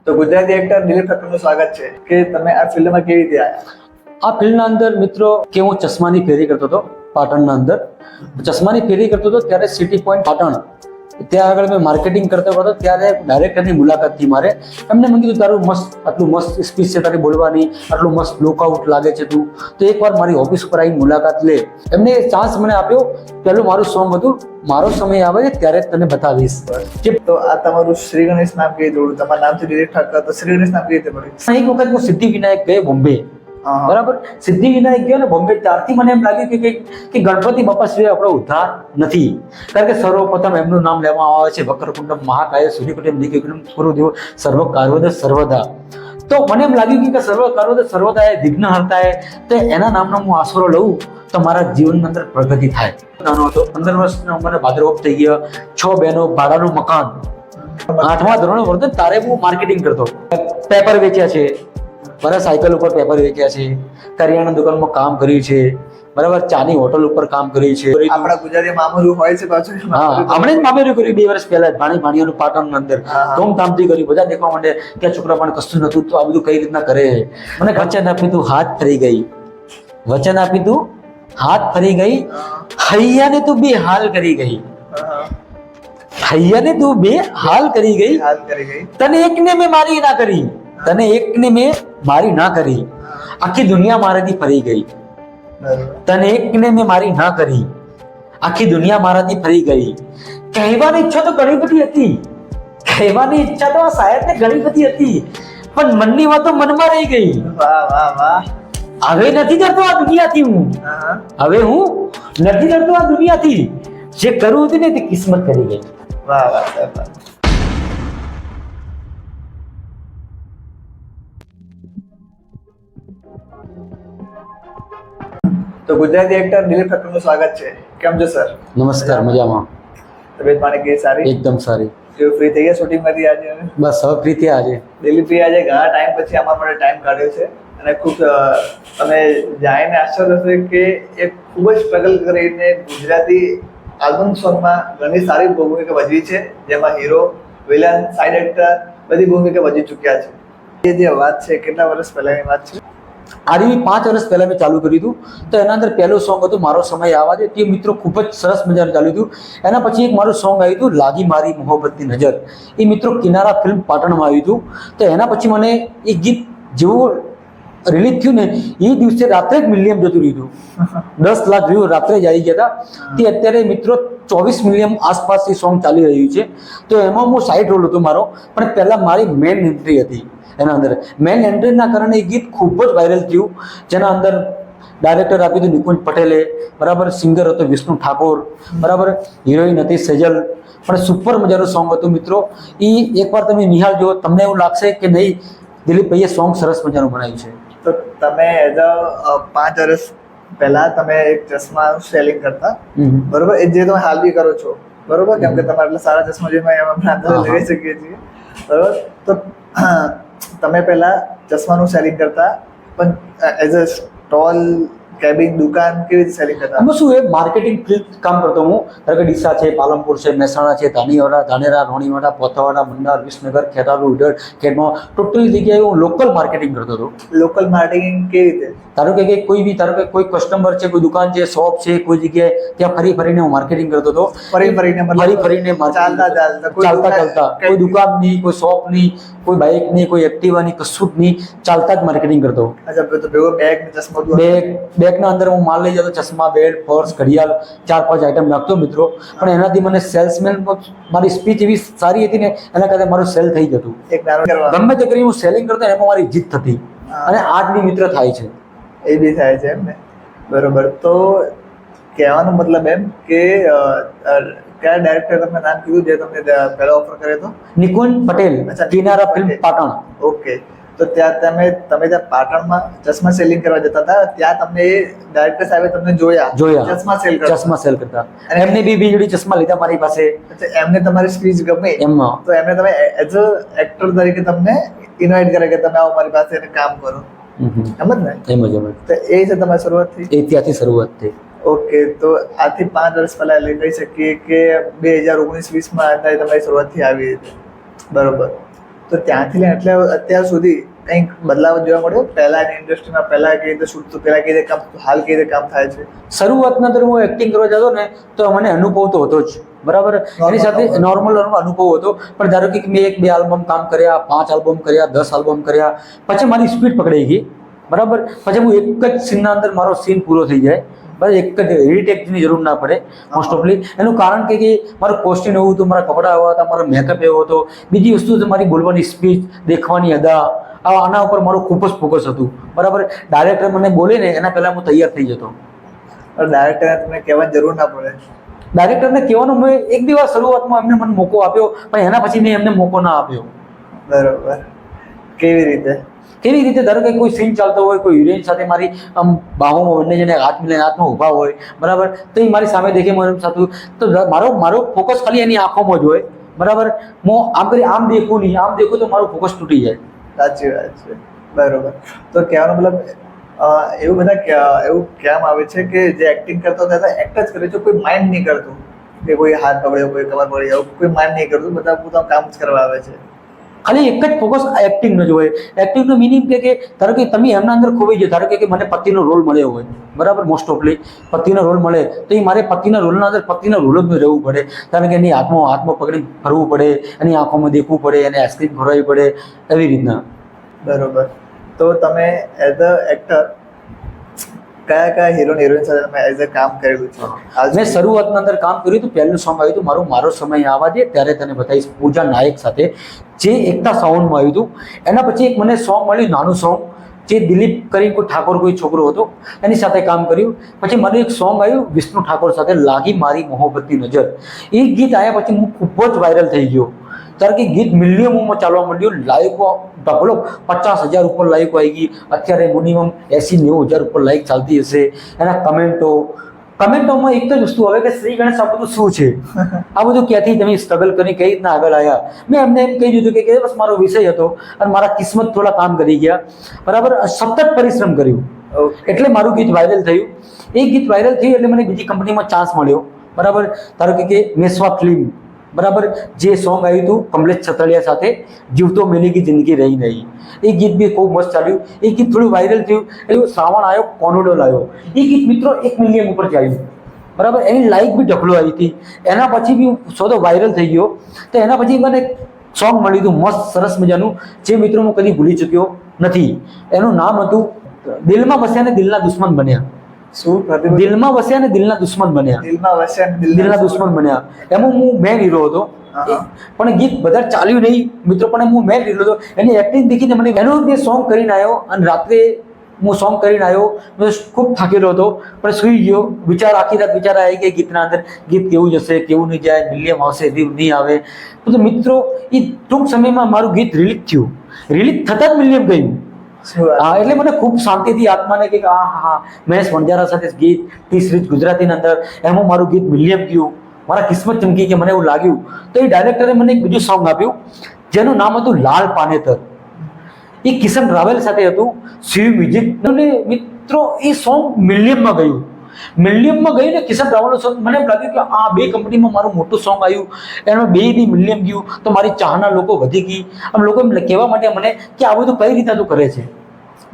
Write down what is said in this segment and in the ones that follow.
તો ગુજરાતી એક્ટર દિલીપ ઠક્કરનું સ્વાગત છે કે તમે આ ફિલ્મમાં કેવી રીતે આવ્યા? આ ફિલ્મના અંદર મિત્રો કે હું ચશ્માની ફેરી કરતો હતો પાટણના અંદર. ચશ્માની ફેરી કરતો હતો ત્યારે સિટી પોઈન્ટ પાટણ ત્યાં આગળ મેં માર્કેટિંગ કરતો હતો. ત્યારે ડાયરેક્ટરની મુલાકાત થઈ મારે. એમને મને કીધું તારું આટલું મસ્ત સ્પીચ છે તારી બોલવાની, આટલું મસ્ત લુકઆઉટ લાગે છે તું, તો એકવાર મારી ઓફિસ ઉપર આવીને મુલાકાત લે. એમને ચાન્સ મને આપ્યો. પહેલું મારું સોંગ હતું મારો સમય આવે ત્યારે તને બતાવીશ. તો આ તમારું શ્રી ગણેશ નામ કેવી જોડું? તમારું નામ છે દિલીપ ઠક્કર, તો શ્રી ગણેશ નામ કેવી રીતે પડ્યું? એક વખત હું સિદ્ધિવિનાયક ગયો બોમ્બે. બરાબર, સિદ્ધિવિનાયક ગયો ને બોમ્બે, ત્યારથી મને એમ લાગ્યું કે ગણપતિ બાપા સિવાય આપણો ઉદ્ધાર નથી. કારણ કે સર્વપ્રથમ એમનું નામ લેવામાં આવે છે વક્રકુંડમ મહાકાય સૂર્યકોટિમ દિગ્વિક્રમમ કુરુદેવ સર્વ કાર્યદ સર્વદા. તો મને એમ લાગ્યું કે સર્વ કાર્યદ સર્વદા એ વિઘ્નહર્તા એ, તો એના નામનો હું આશરો લઉં તો મારા જીવનની અંદર પ્રગતિ થાય. નાનો હતો, 15 વર્ષના ઉંમરે ભાદ્રવપ થઈ ગયા. 6 બહેનો, ભાડાનું મકાન. 8મા ધોરણે વર્તન તારે હું માર્કેટિંગ કરતો. પેપર વેચ્યા છે, બરાબર, સાયકલ ઉપર પેપર વેચ્યા છે, કરિયાણા દુકાનમાં કામ કર્યું છે, બરાબર, ચાની હોટલ ઉપર કામ કર્યું છે. આપણા ગુજરાતી મામલું હોય છે પાછું. હા, હમણાં જ મામેરું કર્યું 2 વર્ષ પહેલા ભાણીઓનું પાટણની અંદર ધૂમધામથી કર્યું. બધા દેખવા માંડે કે છોકરા પણ કશું નતું, તો આ બધું કઈ રીતના કરે. મને વચન આપ્યું તું હાથ ફરી ગઈ, વચન આપ્યું તું હાથ ફરી ગઈ, હૈયાને તું બે હાલ કરી ગઈ, હૈયાને તું બે હાલ કરી ગઈ, તને એકને મેં મારી ના કરી, તને એકને મેં મારી ના કરી, આખી દુનિયા મારાથી ફરી ગઈ, તને એકને મેં મારી ના કરી, આખી દુનિયા મારાથી ફરી ગઈ. કહેવાની ઈચ્છા તો ઘણી બધી હતી, કહેવાની ઈચ્છા તો આ શાયદને ઘણી બધી હતી, પણ મનની વાતો મનમાં રહી ગઈ. વાહ વાહ વાહ. હવે નથી ડરતો આ દુનિયાથી હું, હવે હું નથી ડરતો આ દુનિયાથી. જે કરવું હતું ને તે કિસ્મત કરી ગઈ. વાહ વાહ સાહેબ. તો ગુજરાતી એક્ટર દિલીપ ઠક્કરનું સ્વાગત છે. કેમ છો સર? નમસ્કાર, મજામાં. તબિયત પાણી કેવી? સારી, એકદમ સારી. કેવું ફ્રી થઈ ગયા શૂટિંગમાંથી આજે? બસ હવે ફ્રી થયા આજે. દિલીપભાઈ આજે ઘણા ટાઈમ પછી અમારા માટે ટાઈમ કાઢ્યો છે અને ખૂબ તમે જાણીને આશ્ચર્ય થશે કે એ ખૂબ જ સ્ટ્રગલ કરીને ગુજરાતી આલ્બમ સોંગમાં ઘણી સારી ભૂમિકા ભજવી છે, જેમાં હીરો, વિલન, સાઇડ એક્ટર બધી ભૂમિકા ભજવી ચૂક્યા છે. એ જે વાત છે કેટલા વર્ષ પહેલાની વાત છે? આરી 5 વર્ષ પહેલા મેં ચાલુ કર્યું હતું. તો એના અંદર પહેલું સોંગ હતું મારો સમય આવા દે. તે મિત્રો ખૂબ જ સરસ મજાનું ચાલ્યું હતું. એના પછી એક મારું સોંગ આવ્યું હતું લાગી મારી મોહબ્બતની નજર. એ મિત્રો કિનારા ફિલ્મ પાટણમાં આવ્યું હતું. તો એના પછી મને એ ગીત જેવું રિલીઝ થયું ને એ દિવસે રાત્રે જ મિલિયન જતું રહ્યું હતું. 10 લાખ વ્યૂ રાત્રે જ આવી ગયા હતા. તે અત્યારે મિત્રો 24 મિલિયન આસપાસ એ સોંગ ચાલી રહ્યું છે. તો એમાં હું સાઈડ રોલ હતો મારો, પણ પહેલા મારી મેઇન એન્ટ્રી હતી. એના અંદર મેઇન એન્ટ્રીના કારણે એ ગીત ખૂબ જ વાયરલ થયું. જેના અંદર ડાયરેક્ટર આપ્યું હતું નિકુંજ પટેલે, બરાબર, સિંગર હતો વિષ્ણુ ઠાકોર, બરાબર, હિરોઈન હતી સેજલ. પણ સુપર મજાનું સોંગ હતું મિત્રો. એ એકવાર તમે નિહાળજો, તમને એવું લાગશે કે નહીં દિલીપભાઈએ સોંગ સરસ મજાનું બનાવ્યું છે. તો તમે એઝ અ 5 વર્ષ પહેલા તમે એક ચશ્મા સેલિંગ કરતા, બરોબર, એ જે તમે હાલ બી કરો છો, બરોબર, કેમ કે તમારા એટલા સારા ચશ્મા જેમાં આપણે અંદર લઈ શકીએ છીએ, બરોબર. તો તમે પહેલા ચશ્માનું સેલિંગ કરતા, પણ એઝ અ સ્ટોલ, કેબિન, દુકાન કેવી રીતે સેલિંગ કરતા? આમાં શું એ માર્કેટિંગ ફિલ્ડ કામ કરતો હું. ધારો કે ડીસા છે, પાલનપુર છે, મહેસાણા છે, ધાનેરા, રોણીવાડા, પોથાવાડા, મંડાર, વિસનગર, ખેરાલુ, ઉડર, ખેડમાં ટોટલી જગ્યાએ હું લોકલ માર્કેટિંગ કરતો હતો. લોકલ માર્કેટિંગ કેવી રીતે? ધારો કે કોઈ બી, ધારો કે કોઈ કસ્ટમર છે, કોઈ દુકાન છે, શોપ છે, કોઈ જગ્યાએ ત્યાં ફરીને હું માર્કેટિંગ કરતો હતો. ફરીને ચાલતા કોઈ દુકાન નહીં, કોઈ શોપ નહીં, કોઈ બાઇક નહીં, કોઈ એક્ટિવા નહીં, કશું જ નહીં, ચાલતા જ માર્કેટિંગ કરતો. અચ્છા, તો ભેગો બેગ ને ચશ્મા? બેગના અંદર હું માલ લઈ જતો, ચશ્મા, બેલ્ટ, પર્સ, ઘડિયાળ, 4-5 આઈટમ નાખતો મિત્રો. પણ એનાથી મને સેલ્સમેન, મારી સ્પીચ એવી સારી હતી ને એના કારણે મારું સેલ થઈ જતું. ગમે તે કરી હું સેલિંગ કરતો એમાં મારી જીત થતી, અને આજ બી મિત્ર થાય છે. એ બી થાય છે એમ ને? બરોબર. તો કહેવાનો મતલબ એમ કે કયા ડાયરેક્ટર તમે નામ કીધું જે તમને પહેલા ઓફર કર્યો હતો? નિકુંજ પટેલ, કિનારા ફિલ્મ પાટણ. ઓકે. તો ત્યાં તમે ત્યાં પાટણમાં ચશ્મા સેલિંગ કરવા જતા હતા, ત્યાં તમને એ ડાયરેક્ટર સાહેબે તમને જોયા ચશ્મા સેલ કરતા. એમને બી જોડી ચશ્મા લીધા મારી પાસે. એમને તમારી સ્પીચ ગમે એમાં, તો એમને તમે એઝ અ એક્ટર તરીકે તમને ઇન્વાઇટ કરે કે તમે આવો મારી પાસે અને કામ કરો, એમ જ ને? એમ જ. તો એ છે તમારી શરૂઆત થઈ? એ ત્યાંથી શરૂઆત થઈ. ઓકે. તો આજથી 5 વર્ષ પહેલા એટલે કહી શકીએ કે 2019-20માં તમારી શરૂઆત થઈ આવી રીતે, બરોબર. તો તો ત્યાંથી લઈને એટલે અત્યાર સુધી કંઈક બદલાવ જોવા મળ્યો પહેલાની ઇન્ડસ્ટ્રીમાં? પહેલા કેવી રીતે શૂટ, પહેલા કેવી રીતે કામ, હાલ કેવી રીતે કામ થાય છે? શરૂઆતના અંદર હું એક્ટિંગ કરવા જતો ને તો મને અનુભવ તો હતો જ, બરાબર. એની સાથે નોર્મલ અનુભવ હતો, પણ ધારો કે મેં 1-2 આલ્બમ કામ કર્યા, 5 આલ્બમ કર્યા, 10 આલ્બમ કર્યા, પછી મારી સ્પીડ પકડાઈ ગઈ, બરાબર. પછી હું એક જ સીનના અંદર મારો સીન પૂરો થઈ જાય, બરાબર. એક જ રીટેકની જરૂર ના પડે મોસ્ટ ઓફલી. એનું કારણ કે મારું કોસ્ટ્યુમ એવું હતું, મારા કપડાં એવા હતા, મારો મેકઅપ એવો હતો. બીજી વસ્તુ તો મારી બોલવાની સ્પીચ, દેખવાની અદા, આના ઉપર મારું ખૂબ જ ફોકસ હતું, બરાબર. ડાયરેક્ટર મને બોલે ને એના પહેલાં હું તૈયાર થઈ જતો. ડાયરેક્ટરને તમને કહેવાની જરૂર ના પડે? ડાયરેક્ટરને કહેવાનો મેં એક દિવસ શરૂઆતમાં એમને મને મોકો આપ્યો, પણ એના પછી મેં એમને મોકો ના આપ્યો. બરોબર. કેવી રીતે? કેવી રીતે? ધારો કે કોઈ સીન ચાલતો હોય, કોઈ હિરોઈન સાથે મારી આમ બાહોમાં બંને જણે હાથ મિલાઈને હાથમાં ઊભા હોય, બરાબર, તો એ મારી સામે દેખે મારું સાથે, તો મારો ફોકસ ખાલી એની આંખોમાં જ હોય, બરાબર. હું આમ કરી આમ દેખું નહીં, આમ દેખું તો મારું ફોકસ તૂટી જાય. સાચી વાત છે, બરોબર. તો કહેવાનો મતલબ એવું બધા એવું કહેવામાં આવે છે કે જે એક્ટિંગ કરતો હતા એક્ટ જ કરે છે, કોઈ માઇન્ડ નહીં કરતું, કે કોઈ હાથ પકડ્યો, કોઈ કમર પકડી, એવું કોઈ માઇન્ડ નહીં કરતું, બધા પોતાનું કામ જ કરવા આવે છે. ખાલી એક જ ફોકસ એક્ટિંગનો જ હોય. એક્ટિંગનો મિનિંગ કે ધારો કે તમે એમના અંદર ખોવાઈ જાય, ધારો કે મને પતિનો રોલ મળ્યો હોય, બરાબર, મોસ્ટ ઓફલી પતિનો રોલ મળે તો એ મારે પતિના રોલના અંદર પતિનો રોલ જ રહેવું પડે. કારણ કે એની હાથમાં પકડી ફરવું પડે, એની આંખોમાં દેખવું પડે, એને આઈસ્ક્રીમ ખવડાવવી પડે, એવી રીતના. બરોબર. તો તમે એઝ અ એક્ટર કયા હીરો હિરોઈન સાથે તમે એઝ અ કામ કરેલું છે? મેં શરૂઆતના અંદર કામ કર્યું હતું. પહેલું સોંગ આવ્યું હતું મારો સમય આવા દે, ત્યારે તને બતાવીશ, પૂજા નાયક સાથે, જે એકતા સાઉન્ડમાં આવ્યું હતું. એના પછી એક મને સોંગ મળ્યું, નાનું સોંગ, જે દિલીપ કરીને કોઈ ઠાકોર કોઈ છોકરો હતો, એની સાથે કામ કર્યું. પછી મને એક સોંગ આવ્યું વિષ્ણુ ઠાકોર સાથે, લાગી મારી મોહબ્બતની નજર. એ ગીત આવ્યા પછી હું ખૂબ જ વાયરલ થઈ ગયો. કારણ કે ગીત મિલિયનોમાં ચાલવા માંડ્યું, લાઈકો બોલો 50,000 ઉપર લાઈકો આવી ગઈ. અત્યારે મિનિમમ 80-90,000 ઉપર લાઈક ચાલતી હશે. એના કમેન્ટોમાં એક જ વસ્તુ આવે કે શ્રી ગણેશ આ બધું શું છે, આ બધું ક્યાંથી તમે સ્ટ્રગલ કરી કઈ રીતના આગળ આવ્યા. મેં એમને એમ કહી દીધું કે બસ મારો વિષય હતો અને મારા કિસ્મત થોડા કામ કરી ગયા, બરાબર. સતત પરિશ્રમ કર્યું એટલે મારું ગીત વાયરલ થયું. એ ગીત વાયરલ થયું એટલે મને બીજી કંપનીમાં ચાન્સ મળ્યો, બરાબર. ધારો કે મેસવા ફિલ્મ, બરાબર, જે સોંગ આવ્યું હતું કમલેશ છતડિયા સાથે, જીવતો મેલી કી જિંદગી રહી નહીં, એ ગીત બી ખૂબ મસ્ત ચાલ્યું. એ ગીત થોડું વાયરલ થયું. એવું શ્રાવણ આવ્યો, કોનોડોલ આવ્યો, એ ગીત મિત્રો 1 મિલિયન ઉપર ચાલ્યું, બરાબર. એની લાઈક બી ઢગલો આવી હતી. એના પછી બી સોદો વાયરલ થઈ ગયો. તો એના પછી મને સોંગ મળ્યું હતું મસ્ત સરસ મજાનું, જે મિત્રો હું કદી ભૂલી ચૂક્યો નથી. એનું નામ હતું દિલમાં વસ્યા ને દિલના દુશ્મન બન્યા. શું? દિલમાં વસ્યા ને દિલના દુશ્મન બન્યા. દિલમાં વસ્યા ને દિલના દુશ્મન બન્યા. એમાં હું મેન હીરો હતો, પણ ગીત બધા ચાલ્યું નહીં મિત્રો, પણ હું મેન હીરો હતો. એની એક્ટિંગ દેખીને મને એનું જે સોંગ કરીને આવ્યો, અને રાત્રે હું સોંગ કરીને આવ્યો, મેં ખૂબ થાકેલો હતો, પણ સૂઈ ગયો. આખી રાત વિચાર આવી કે ગીતના અંદર ગીત કેવું જશે, કેવું નહીં જાય, મિલિયમ આવશે, નહીં આવે. તો મિત્રો એ ટૂંક સમયમાં મારું ગીત રિલીઝ થયું. રિલીઝ થતાં જ મિલિયમ ગયું. હા, એટલે મને ખૂબ શાંતિથી આત્માને કે હા મહેશ વણજારા સાથે ગીત ટી-સિરીઝ ગુજરાતીની અંદર, એમાં મારું ગીત મિલિયમ ગયું. મારા કિસ્મત ચમકી કે મને એવું લાગ્યું. તો એ ડાયરેક્ટરે મને એક બીજું સોંગ આપ્યું જેનું નામ હતું લાલ પાનેતર. એ કિશન રાવલ સાથે હતું, શિવ મ્યુઝિક. અને મિત્રો એ સોંગ મિલિયમમાં ગયું. મિલિયમમાં ગયું ને કિશન રાવલનું સોંગ, મને એમ લાગ્યું કે આ 2 કંપનીમાં મારું મોટું સોંગ આવ્યું, એમાં 2 બી મિલિયમ ગયું. તો મારી ચાહના લોકો વધી ગઈ. અને લોકો એમ કહેવા માટે મને કે આ બધું કઈ રીતે તું કરે છે.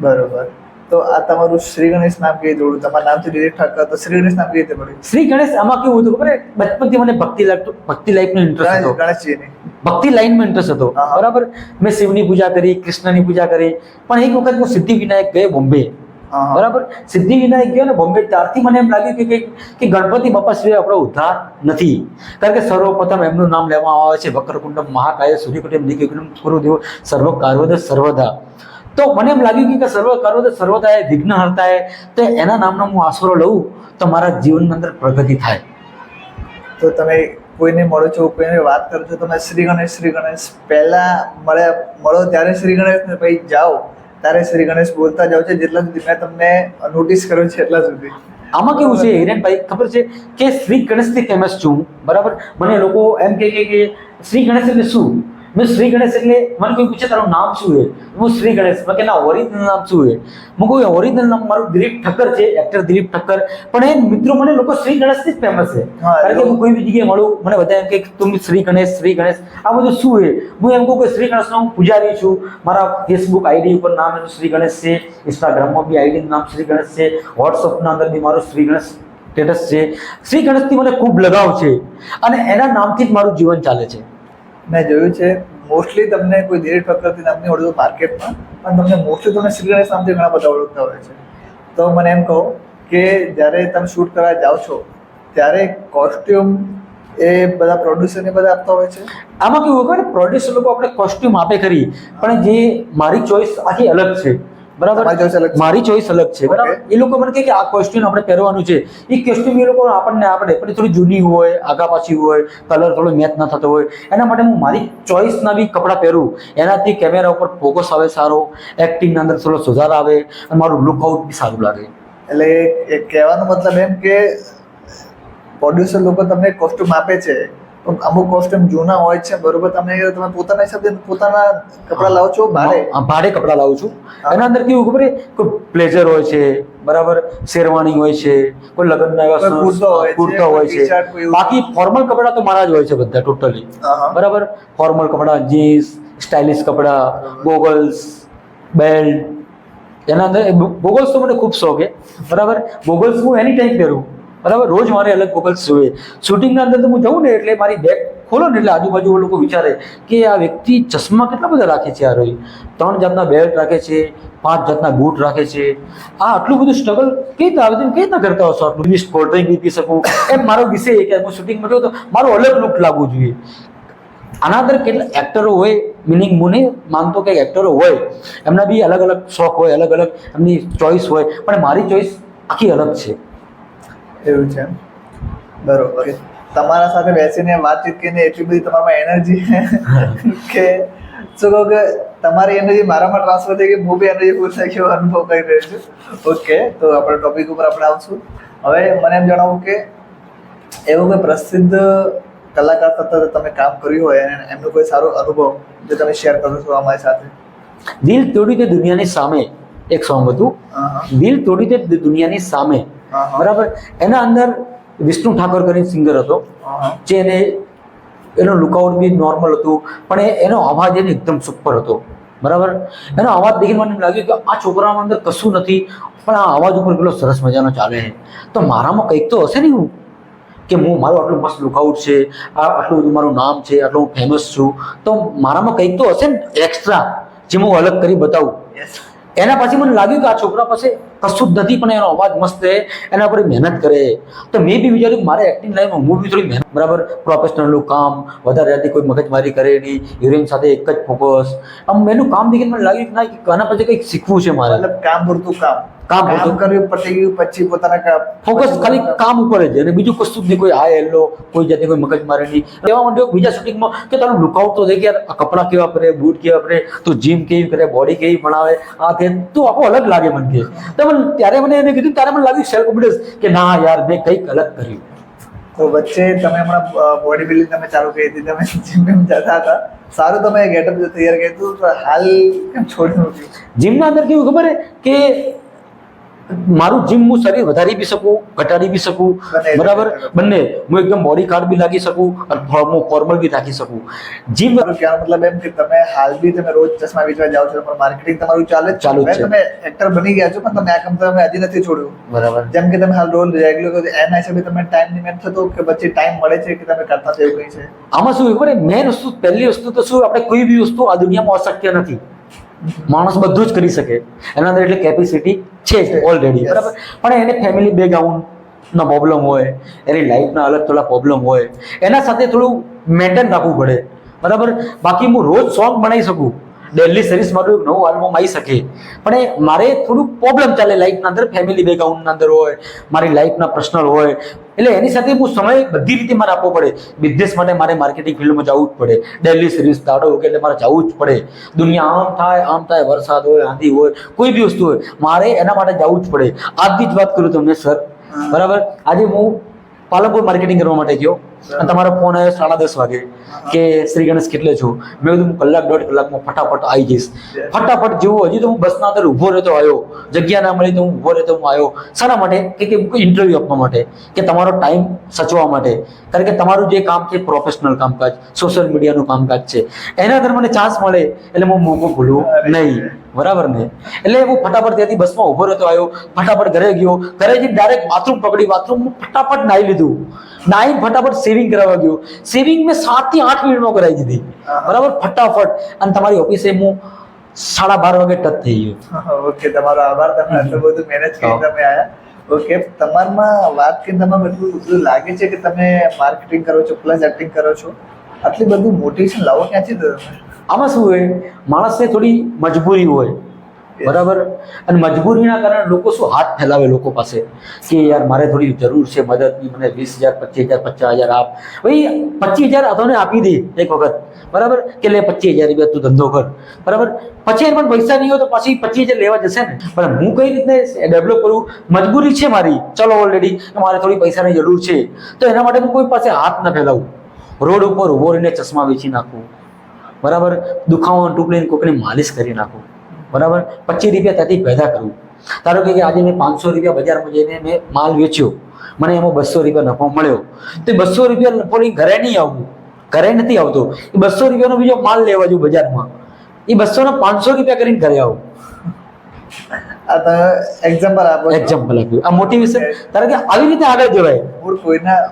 બરોબર. તો આ તમારું શ્રી ગણેશ નામ કેવી રીતે પડ્યું? તમારા નામથી ડિરેક્ટ ઠાકર, તો શ્રી ગણેશ નામ કેવી રીતે પડ્યું? શ્રી ગણેશ આમાં કેવું હતું ખબર? બચપનથી મને ભક્તિ લાઈફનો ઇન્ટરેસ્ટ હતો. ગણેશજીની ભક્તિ લાઈનમાં ઇન્ટરેસ્ટ હતો, બરાબર. મેં શિવની પૂજા કરી, કૃષ્ણની પૂજા કરી. પણ એક વખત હું સિદ્ધિવિનાયક ગયો બોમ્બે, બરાબર. સિદ્ધિવિનાયક ગયો ને બોમ્બે, ત્યારથી મને એમ લાગ્યું કે ગણપતિ બાપા સિવાય આપણો ઉદ્ધાર નથી. કારણ કે સર્વપ્રથમ એમનું નામ લેવામાં આવે છે, વક્રકુંડમ મહાકાય સૂર્યકોટિ નિર્વિઘ્નમ કુરુદેવ સર્વ કાર્યદ સર્વદા. તો મને એમ લાગ્યું કે સર્વ કાર્યદ સર્વદા એ વિઘ્નહર્તા એ, તો એના નામનો હું આશરો લઉં તો મારા જીવનની અંદર પ્રગતિ થાય. તો તમે કોઈને મળો છો, કોઈને વાત કરો છો, તમે શ્રી ગણેશ પહેલા મળો ત્યારે શ્રી ગણેશ ને પછી જાઓ ત્યારે શ્રી ગણેશ બોલતા જાવ છે, જેટલા સુધી મેં તમને નોટિસ કર્યો છે એટલા સુધી. આમાં કેવું છે હિરેનભાઈ, ખબર છે કે શ્રી ગણેશથી ફેમસ છું, બરાબર. મને લોકો એમ કે શ્રી ગણેશ એટલે શું? મેં શ્રી ગણેશ એટલે મને કોઈ પૂછે તારું નામ શું છે, હું શ્રી ગણેશ. મેં કે ના ઓરિજિનલ નામ શું છે? હું કોઈ ઓરિજિનલ નામ મારું દિલીપ ઠક્કર છે, એક્ટર દિલીપ ઠક્કર. પણ એ મિત્રો મને લોકો શ્રી ગણેશથી જ ફેમસ છે. કારણ કે હું કોઈ બી જગ્યાએ મળું મને બધા એમ કે તું શ્રી ગણેશ શ્રી ગણેશ આ બધું શું છે? હું એમ કહું કે શ્રી ગણેશનો હું પૂજારી છું. મારા ફેસબુક આઈડી ઉપર નામ એનું શ્રી ગણેશ છે, ઇન્સ્ટાગ્રામમાં બી આઈડીનું નામ શ્રી ગણેશ છે, વોટ્સઅપના અંદર બી મારું શ્રી ગણેશ સ્ટેટસ છે. શ્રી ગણેશથી મને ખૂબ લગાવ છે અને એના નામથી જ મારું જીવન ચાલે છે. મેં જોયું છે મોસ્ટલી તમને કોઈ દિલીપ ઠક્કરથી નામ નહીં ઓળખતું માર્કેટમાં, પણ તમને મોસ્ટલી તમને શ્રી ગણેશ નામથી ઘણા બધા ઓળખતા હોય છે. તો મને એમ કહો કે જ્યારે તમે શૂટ કરવા જાઓ છો ત્યારે કોસ્ટ્યુમ એ બધા પ્રોડ્યુસર ને બધા આપતા હોય છે? આમાં કેવું ખબર, પ્રોડ્યુસર લોકો આપણે કોસ્ટ્યુમ આપે ખરી, પણ જે મારી ચોઈસ આખી અલગ છે. બરાબર, મારી ચોઈસ અલગ છે. બરાબર, એ લોકો મને કહે કે આ કોસ્ટ્યુમ આપણે પહેરવાનું છે. એ કોસ્ટ્યુમ એ લોકો આપણને આપણે પણ થોડી જૂની હોય, આગા પાછી હોય, કલર થોડો મેચ ના થતો હોય, એના માટે હું મારી ચોઈસના બી કપડાં પહેરું. એનાથી કેમેરા ઉપર ફોકસ આવે સારો, એક્ટિંગના અંદર થોડો સુધાર આવે અને મારું લુકઆઉટ બી સારું લાગે. એટલે એ કહેવાનો મતલબ એમ કે પ્રોડ્યુસર લોકો તમને કોસ્ટ્યુમ આપે છે, પણ અમુક કોસ્ટ્યુમ જૂના હોય છે, બરોબર, તમે પોતાના હિસાબે પોતાના કપડા લાવો છો? ભાડે કપડા લાવું છું. એના અંદર કેવું ખબર, કોઈ પ્લેઝર હોય છે, બરાબર, શેરવાની હોય છે, કોઈ લગ્નના એવા કુર્તા હોય છે. બાકી ફોર્મલ કપડા તો મારા જ હોય છે બધા ટોટલી. બરાબર, ફોર્મલ કપડા, જીન્સ, સ્ટાઇલિશ કપડા, ગોગલ્સ, બેલ્ટ. એના અંદર ગોગલ્સ તો મને ખૂબ શોખ છે. બરાબર, ગોગલ્સ હું એની ટાઈમ પહેરું. બરાબર, રોજ મારે અલગ ગોગલ્સ જોઈએ. શૂટિંગના અંદર તો હું જાઉં ને એટલે મારી બેગ ખોલો ને એટલે આજુબાજુ લોકો વિચારે કે આ વ્યક્તિ ચશ્મા કેટલા બધા રાખે છે. આ રોજ 3 જાતના બેલ્ટ રાખે છે, 5 જાતના બૂટ રાખે છે. આ આટલું બધું સ્ટ્રગલ કઈ રીતે આવે છે, કઈ રીતના કરતા હશો? આટલું કોલ્ડ ડ્રિંક પી શકું એમ મારો વિષય કે હું શૂટિંગમાં ગયો તો મારો અલગ લુક લાગવું જોઈએ. આના અંદર કેટલા એક્ટરો હોય, મિનિંગ હું નહીં માનતો કે એક્ટરો હોય, એમના બી અલગ અલગ શોખ હોય, અલગ અલગ એમની ચોઈસ હોય, પણ મારી ચોઈસ આખી અલગ છે. એવું છે, બરોબર. તમારા સાથે બેસીને વાતચીત કરીને એટલી બધી તમારામાં એનર્જી કે શું કહું કે તમારી એનર્જી મારામાં ટ્રાન્સફર થઈ ગઈ, હું બી એનર્જી ફૂલ થઈ ગયો અનુભવ કરી રહ્યો છું. ઓકે, તો આપણે ટોપિક ઉપર આપણે આવશું. હવે મને એમ જણાવું કે એવો કોઈ પ્રસિદ્ધ કલાકાર સાથે તમે કામ કર્યું હોય અને એમનો કોઈ સારો અનુભવ જે તમે શેર કરો છો અમારી સાથે? દિલ તોડી દે દુનિયાની સામે એક સોંગ હતું, દિલ તોડી દે દુનિયાની સામે. બરાબર, એના અંદર વિષ્ણુ ઠાકોર કરીને સિંગર હતો, જે એનો લુકઆઉટ બી નોર્મલ હતું, પણ એનો અવાજ એને એકદમ સુપર હતો. બરાબર, એનો અવાજ દેખીને મને લાગ્યું કે આ છોકરામાં અંદર કશું નથી, પણ આ અવાજ ઉપર પેલો સરસ મજાનો ચાલે છે, તો મારામાં કંઈક તો હશે ને એવું કે હું મારું આટલું મસ્ત લુકઆઉટ છે, આટલું બધું મારું નામ છે, આટલું હું ફેમસ છું, તો મારામાં કંઈક તો હશે ને એક્સ્ટ્રા જે હું અલગ કરી બતાવું. એના પછી મને લાગ્યું કે આ છોકરા પાસે કશું જ નથી, પણ એનો અવાજ મસ્ત છે, એના પર મહેનત કરે. તો મેં બી વિચાર્યું કે મારે એક્ટિંગ લાઈનમાં હું બી થોડી મહેનત, બરાબર, પ્રોફેશનલનું કામ, વધારે રાતે કોઈ મગજમારી કરે નહીં, હિરોઈન સાથે એક જ ફોકસ. આમ એનું કામ દેખીને મને લાગ્યું કે ના, કે આના પછી કંઈક શીખવું છે મારે. મતલબ કામ પૂરતું કામ કર્યું, પતી ગયું, પછી પોતાના ફોકસ ખાલી કામ ઉપર જ, અને બીજું કશું જ નહીં, કોઈ હાય હેલો, કોઈ જાતે કોઈ મગજમારી નહીં. એવા માટે બીજા શૂટિંગમાં કે તારું લુકઆઉટ તો દેખ યાર, આ કપડાં કેવા પહેરે, બૂટ કેવા પહેરે, તું જીમ કેવી કરે, બોડી કેવી બનાવે, આ કે તું આખો અલગ લાગે મને કે. તો ત્યારે મને એને કીધું, ત્યારે મને લાગ્યું સેલ્ફ કોન્ફિડન્સ કે ના યાર મેં કંઈક અલગ કર્યું. તો વચ્ચે તમે હમણાં બોડી બિલ્ડિંગ તમે ચાલુ કરી હતી, તમે જીમ જતા હતા, સારું તમે ગેટઅપ તૈયાર કર્યું હતું, તો હાલ કેમ છોડ્યું? જીમના અંદર કેવું ખબર કે મારું જીમ હું શરીર વધારી બી શકું, ઘટાડી બી શકું. બરાબર, બંને. હું એકદમ બોડી કાર્ડ બી લાગી શકું અને હું ફોર્મલ બી રાખી શકું. જીમ કહેવાનો મતલબ એમ કે તમે હાલ બી તમે રોજ ચશ્મા વેચવા જાઓ છો, પણ માર્કેટિંગ તમારું ચાલુ જ છે. તમે એક્ટર બની ગયા છો, પણ તમે આ કામ તમે હજી નથી છોડ્યું. બરાબર, જેમ કે તમે હાલ રોલ રેગ્યુલર એના હિસાબે તમે ટાઈમ લિમિટ થતો કે પછી ટાઈમ મળે છે કે તમે કરતા થયું કઈ છે? આમાં શું ખબર, મેન વસ્તુ, પહેલી વસ્તુ તો શું, આપણે કોઈ બી વસ્તુ આ દુનિયામાં અશક્ય નથી. માણસ બધું જ કરી શકે, એના અંદર એટલે કેપેસિટી છે જ ઓલરેડી. બરાબર, પણ એને ફેમિલી બેકગ્રાઉન્ડનો પ્રોબ્લેમ હોય, એની લાઈફના અલગ થોડા પ્રોબ્લેમ હોય, એના સાથે થોડું મેન્ટેન રાખવું પડે. બરાબર, બાકી હું રોજ સોંગ બનાવી શકું, ડેલી સિરીઝ મારું એક નવું આલ્બમ આવી શકે, પણ એ મારે થોડું પ્રોબ્લેમ ચાલે લાઈફના અંદર, ફેમિલી બેકગ્રાઉન્ડના અંદર હોય, મારી લાઈફના પર્સનલ હોય, એટલે એની સાથે હું સમય બધી રીતે મારે આપવો પડે. બિઝનેસ માટે મારે માર્કેટિંગ ફિલ્ડમાં જવું જ પડે, ડેલી સિરીઝ દાડો કે એટલે મારે જવું જ પડે. દુનિયા આમ થાય, વરસાદ હોય, આંધી હોય, કોઈ બી વસ્તુ હોય, મારે એના માટે જવું જ પડે. આજની જ વાત કરું તમને સર, બરાબર, આજે હું પાલનપુર માર્કેટિંગ કરવા માટે ગયો, અને તમારો ફોન આવ્યો 10:30 વાગે કે શ્રી ગણેશ કેટલે છો? મેં કીધું કલાક 1.5 કલાકમાં ફટાફટ આવી જઈશ. ફટાફટ જેવું હજી તો હું બસના અંદર ઊભો રહેતો આવ્યો, જગ્યા ના મળી તો હું ઊભો રહેતો હું આવ્યો. શાના માટે? કે ઇન્ટરવ્યુ આપવા માટે, કે તમારો ટાઈમ સચવા માટે. કારણ કે તમારું જે કામ છે પ્રોફેશનલ કામકાજ, સોશિયલ મીડિયાનું કામકાજ છે, એના અંદર મને ચાન્સ મળે એટલે હું મોકો ભૂલું નહીં. બરાબર ને? એટલે હું ફટાફટ ત્યાંથી બસમાં ઊભો રહેતો આવ્યો, ફટાફટ ઘરે ગયો, ઘરે જઈને ડાયરેક્ટ બાથરૂમ પકડી, બાથરૂમ ફટાફટ નાહી લીધું, નાહી ફટાફટ સેવિંગ કરાવવા ગયો. સેવિંગ મેં 7 થી 8 મિનિટમાં કરાવી દીધી. બરાબર, ફટાફટ. અને તમારી ઓફિસે હું 12:30 વાગે ટચ થઈ ગયો. ઓકે, તમારો આભાર. તમે આટલું બધું મેનેજ કરી તમે આયા. ઓકે, તમારમાં વાત કરીને તમને બધું લાગે છે કે તમે માર્કેટિંગ કરો છો પ્લસ એક્ટિંગ કરો છો. આટલી બધું મોટિવેશન લાવો ક્યાંથી તમે? આમાં શું હોય, માણસને થોડી મજબૂરી હોય. બરાબર, અને મજબૂરીના કારણે લોકો શું હાથ ફેલાવે લોકો પાસે કે યાર મારે થોડી જરૂર છે મદદની, મને 20,000 25,000 50,000 આપ. ભાઈ 25,000 અધોને આપી દે એક વખત. બરાબર, કે લે 25,000 રૂપિયા તું ધંધો કર. બરાબર, પછી પણ પૈસા નહીં હોય તો પછી 25,000 લેવા જશે ને. પણ હું કઈ રીતે ડેવલપ કરું? મજબૂરી છે મારી, ચલો ઓલરેડી મારે થોડી પૈસાની જરૂર છે, તો એના માટે હું કોઈ પાસે હાથ ન ફેલાવું. રોડ ઉપર ઉભો રહીને ચશ્મા વેચી નાખું. બરાબર, દુખાવાનું ટૂંકડીને કોકની માલિશ કરી નાખું. બરાબર, 25 રૂપિયા ત્યાંથી પેદા કરવું. ધારો કે આજે મેં 500 રૂપિયા બજારમાં જઈને મેં માલ વેચ્યો, મને એમાં 200 રૂપિયા નફો મળ્યો, તો 200 રૂપિયા નફો લઈને ઘરે નહીં આવવું, ઘરે નથી આવતો. એ 200 રૂપિયાનો બીજો માલ લેવા જવું બજારમાં, એ 200 નો 500 રૂપિયા કરીને ઘરે આવું. આ તમે એક્ઝામ્પલ આપો. એક્ઝામ્પલ આપ્યું, આ મોટિવેશન. કારણ કે આવી રીતે આગળ જવાય.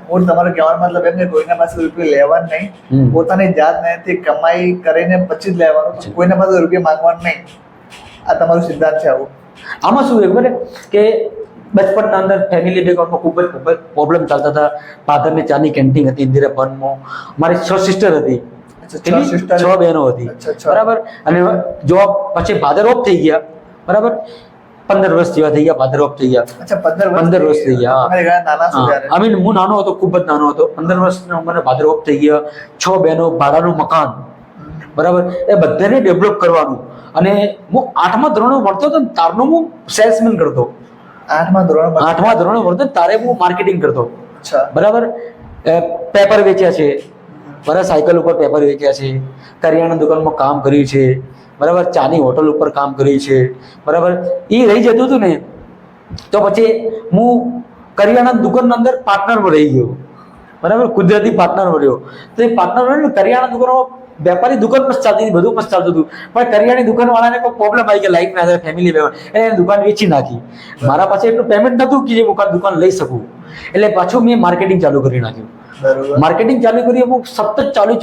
હું તમારો કહેવાનો મતલબ એમ કે કોઈના પાસે રૂપિયા લેવાનું નહીં, પોતાની જાતથી કમાઈ કરીને પછી જ લેવાનું, કોઈના પાસે રૂપિયા માંગવાનું નહીં. આ તમારું સિદ્ધાંત છે આવું? આમાં શું હોય ખબર કે બચપનના અંદર ફેમિલી બેકગ્રાઉન્ડમાં ખૂબ જ પ્રોબ્લેમ ચાલતા હતા. ફાધરની ચાની કેન્ટીન હતી ઇન્દિરા ભવનમાં. મારી 6 સિસ્ટર હતી, 6 બહેનો હતી. બરાબર, અને જોબ પછી ફાધર ઓફ થઈ ગયા. બરાબર, 15 વર્ષ જેવા થઈ ગયા, ફાધર ઓફ થઈ ગયા. 15 વર્ષ થઈ ગયા. આઈ મીન હું નાનો હતો, ખૂબ જ નાનો હતો. 15 વર્ષની ઉંમરે ફાધર ઓફ થઈ ગયા. 6 બહેનો, ભાડાનું મકાન. બરાબર, એ બધાને ડેવલપ કરવાનું. અને હું 8મા ધોરણે ભણતો હતો ને તારનો હું સેલ્સમેન કરતો. 8મા ધોરણે ભણતો તારે હું માર્કેટિંગ કરતો. બરાબર, પેપર વેચ્યા છે. બરાબર, સાયકલ ઉપર પેપર વેચ્યા છે. કરિયાણા દુકાનમાં કામ કર્યું છે. બરાબર, ચાની હોટલ ઉપર કામ કર્યું છે. બરાબર, એ રહી જતું હતું ને તો પછી હું કરિયાણા દુકાનના અંદર પાર્ટનરમાં રહી ગયો. બરાબર, કુદરતી પાર્ટનર મળ્યો. તો એ પાર્ટનર મળ્યો ને કરિયાણા દુકાનમાં વેપારી દુકાન મસ્ત ચાલતી હતી, બધું મસ્ત ચાલતું હતું. પણ કરિયાણી દુકાન વાળાને કોઈ પ્રોબ્લેમ આવી કે લાઈફ ના થાય, ફેમિલી એને દુકાન વેચી નાખી. મારા પાસે એટલું પેમેન્ટ નતું કે જે દુકાન લઈ શકું. એટલે પાછું મેં માર્કેટિંગ ચાલુ કરી નાખ્યું. માર્કેટિંગ ચાલુ કરી, અમુક સતત ચાલુ